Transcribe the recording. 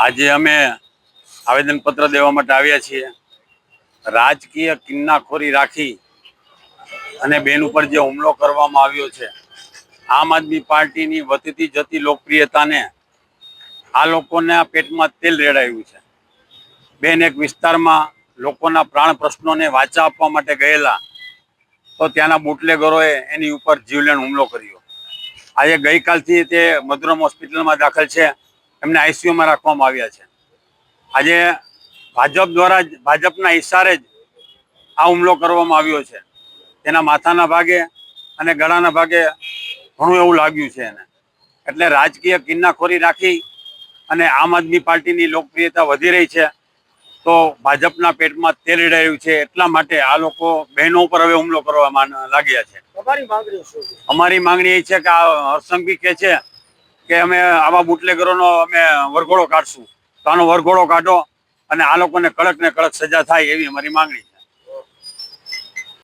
આજે અમે આવેદનપત્ર દેવા માટે આવ્યા છીએ। રાજકીય કિન્નાખોરી રાખી અને બેન ઉપર જે હુમલો કરવામાં આવ્યો છે, આમ આદમી પાર્ટીની વધતી જતી લોકપ્રિયતાને આ લોકોના પેટમાં તેલ રેડાયું છે। બેન એક વિસ્તારમાં લોકોના પ્રાણ પ્રશ્નોને વાચા આપવા માટે ગયેલા, તો ત્યાંના બુટલેગરોએ એની ઉપર જીવલેણ હુમલો કર્યો। આજે ગઈકાલથી તે મધુરમ હોસ્પિટલમાં દાખલ છે, એમને આઈસીયુમાં રાખવામાં આવ્યા છે। આજે ભાજપ દ્વારા જ, ભાજપના ઇશારે જ આ હુમલો કરવામાં આવ્યો છે। તેના માથાના ભાગે અને ગળાના ભાગે ઘણું એવું લાગ્યું છે એને। એટલે રાજકીય કિન્નાખોરી રાખી અને આમ આદમી પાર્ટીની લોકપ્રિયતા વધી રહી છે, તો ભાજપના પેટમાં તેલ રેડાયું છે। એટલા માટે આ લોકો બહેનો ઉપર હવે હુમલો કરવા લાગ્યા છે। અમારી માંગણી એ છે કે આ હરસંઘવી કહે છે કે અમે આવા બુટલેગરોનો અમે વરઘોડો કાઢશું, તો આનો વરઘોડો કાઢો અને આ લોકોને કડક ને કડક સજા થાય એવી અમારી માંગણી છે।